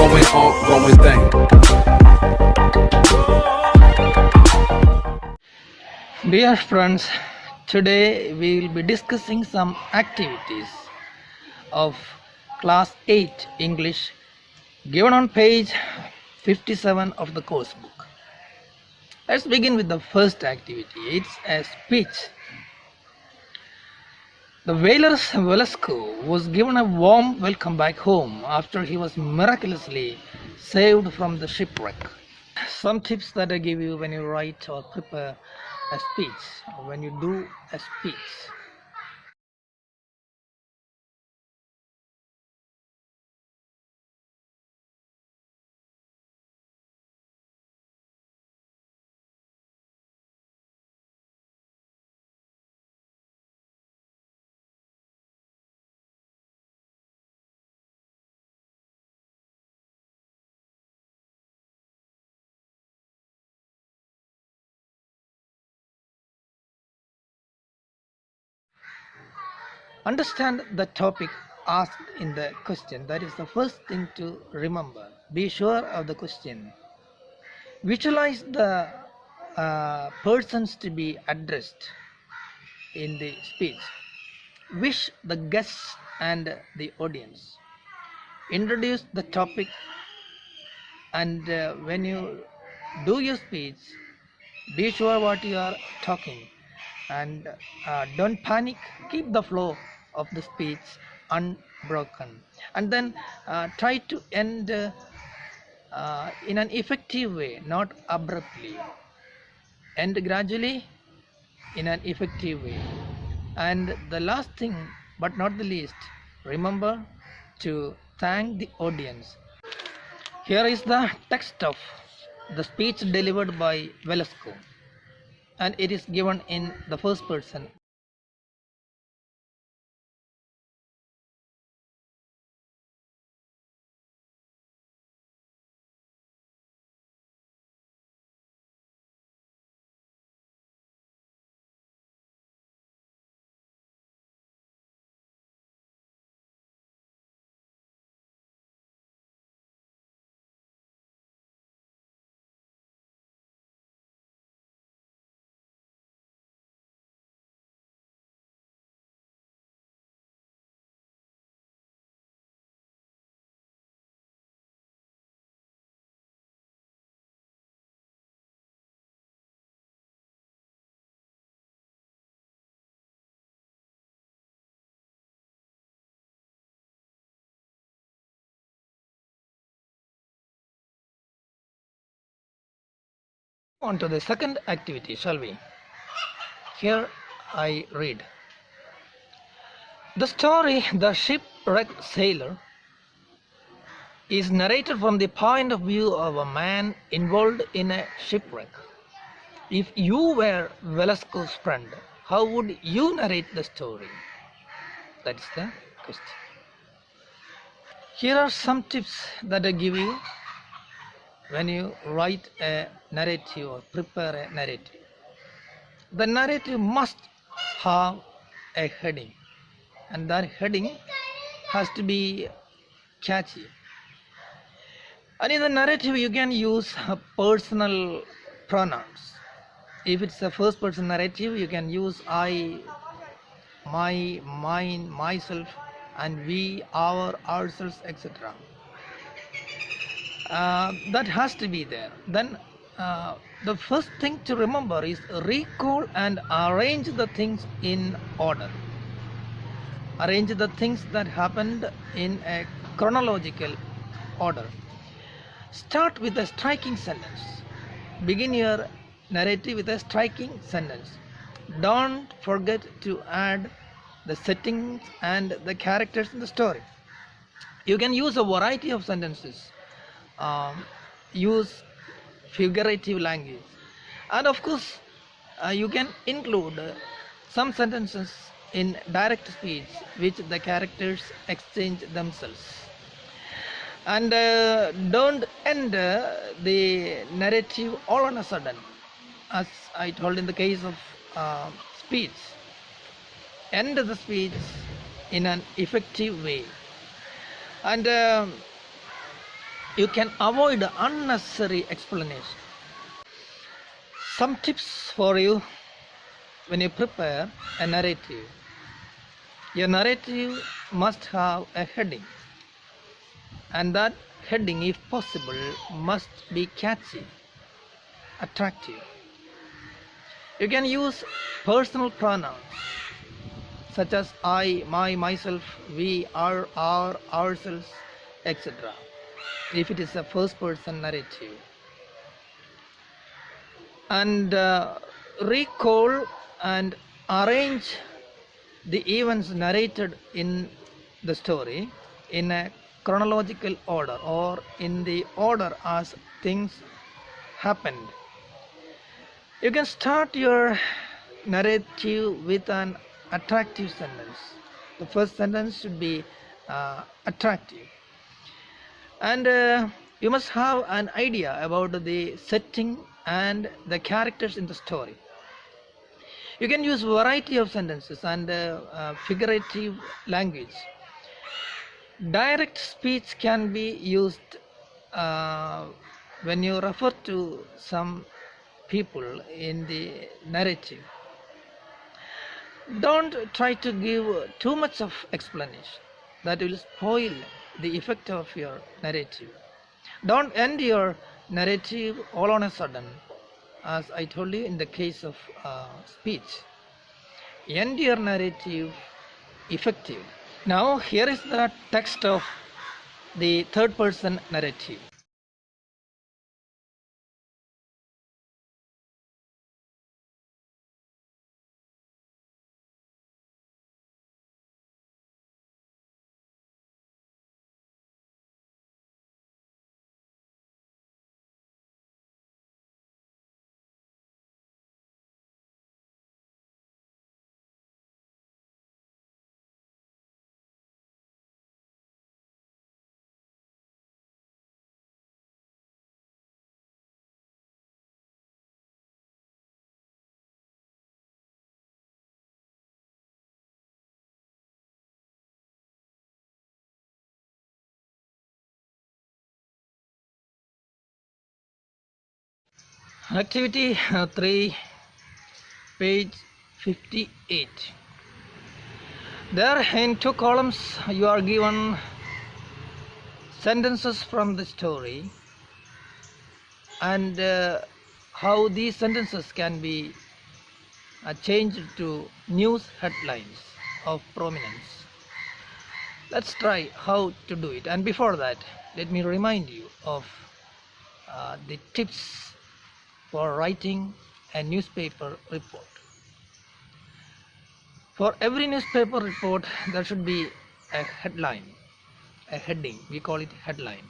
going on, going thing. Dear friends, today we will be discussing some activities of class 8 English given on page 57 of the course book. Let's begin with the first activity. It's a speech. The whaler Velasco was given a warm welcome back home after he was miraculously saved from the shipwreck. Some tips that I give you when you write or prepare a speech, or when you do a speech. Understand the topic asked in the question. That is the first thing to remember. Be sure of the question. Visualize the persons to be addressed in the speech. Wish the guests and the audience. Introduce the topic, and when you do your speech, be sure what you are talking, and don't panic. Keep the flow of the speech unbroken, and then try to end in an effective way, not abruptly. End gradually in an effective way. And the last thing but not the least, remember to thank the audience. Here is the text of the speech delivered by Velasco, and it is given in the first person. On to the second activity, shall we? Here I read. The story The Shipwrecked Sailor is narrated from the point of view of a man involved in a shipwreck. If you were Velasco's friend, how would you narrate the story? That's the question. Here are some tips that I give you when you write a narrative or prepare a narrative. The narrative must have a heading, and that heading has to be catchy. And in the narrative, you can use personal pronouns. If it's a first person narrative, you can use I, my, mine, myself, and we, our, ourselves, etc. That has to be there. Then the first thing to remember is recall and arrange the things in order. Arrange the things that happened in a chronological order. Start with a striking sentence. Begin your narrative with a striking sentence. Don't forget to add the settings and the characters in the story. You can use a variety of sentences. Use figurative language, and of course you can include some sentences in direct speech which the characters exchange themselves. And don't end the narrative all on a sudden, as I told in the case of speech. End the speech in an effective way. And you can avoid unnecessary explanation. Some tips for you when you prepare a narrative. Your narrative must have a heading, and that heading, if possible, must be catchy, attractive. You can use personal pronouns such as I, my, myself, we, our, ourselves, etc. if it is a first person narrative. And recall and arrange the events narrated in the story in a chronological order, or in the order as things happened. You can start your narrative with an attractive sentence. The first sentence should be attractive, and you must have an idea about the setting and the characters in the story. You can use variety of sentences and figurative language. Direct speech can be used when you refer to some people in the narrative. Don't try to give too much of explanation. That will spoil the effect of your narrative. Don't end your narrative all on a sudden, as I told you in the case of speech. End your narrative effective. Now here is the text of the third person narrative. Activity 3, page 58. There in 2 columns you are given sentences from the story, and how these sentences can be changed to news headlines of prominence. Let's try how to do it, and before that let me remind you of the tips for writing a newspaper report. For every newspaper report there should be a headline, a heading. We call it headline.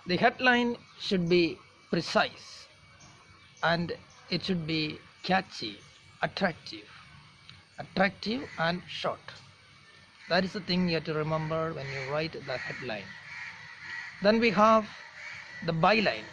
The headline should be precise, and it should be catchy, attractive and short. That is the thing you have to remember when you write the headline. Then we have the byline.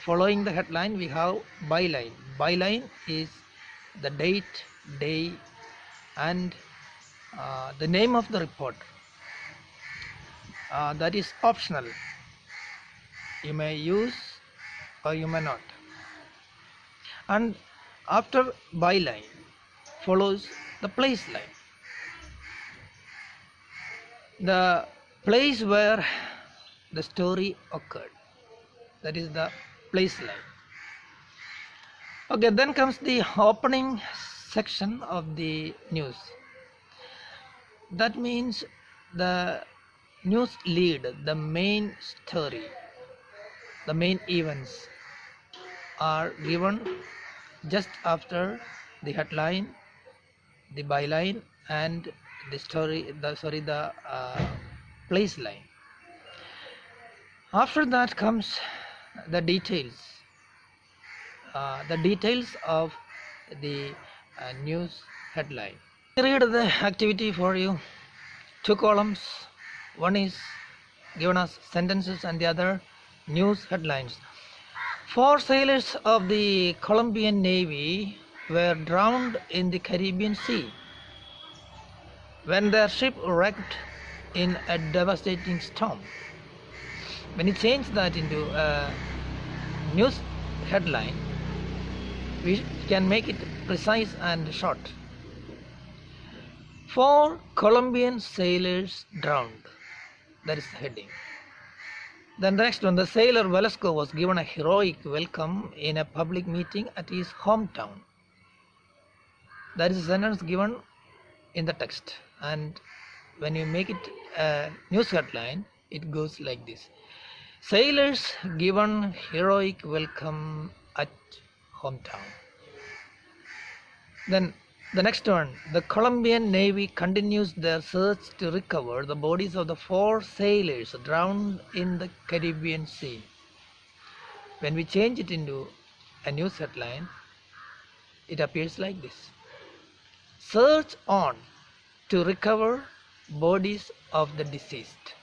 Following the headline we have byline. Byline is the date, day, and the name of the report. That is optional. You may use or you may not. And after byline follows the place line, the place where the story occurred. That is the place line. Okay, then comes the opening section of the news. That means the news lead, the main story, the main events are given just after the headline, the byline, and the place line. After that comes the details of the news headline. I read the activity for you. 2 columns. One is given as sentences and the other news headlines. 4 sailors of the Colombian Navy were drowned in the Caribbean Sea when their ship wrecked in a devastating storm. When you change that into a news headline, we can make it precise and short. 4 Colombian sailors drowned. That is the heading. Then the next one, the sailor Velasco was given a heroic welcome in a public meeting at his hometown. That is a sentence given in the text, and when you make it a news headline, it goes like this: sailors given heroic welcome at hometown. Then the next one, the Colombian Navy continues their search to recover the bodies of the 4 sailors drowned in the Caribbean Sea. When we change it into a news headline, it appears like this: search on to recover bodies of the deceased.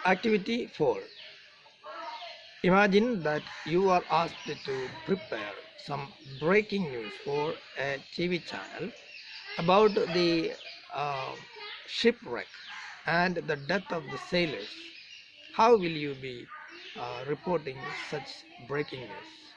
Activity 4. Imagine that you are asked to prepare some breaking news for a TV channel about the shipwreck and the death of the sailors. How will you be reporting such breaking news?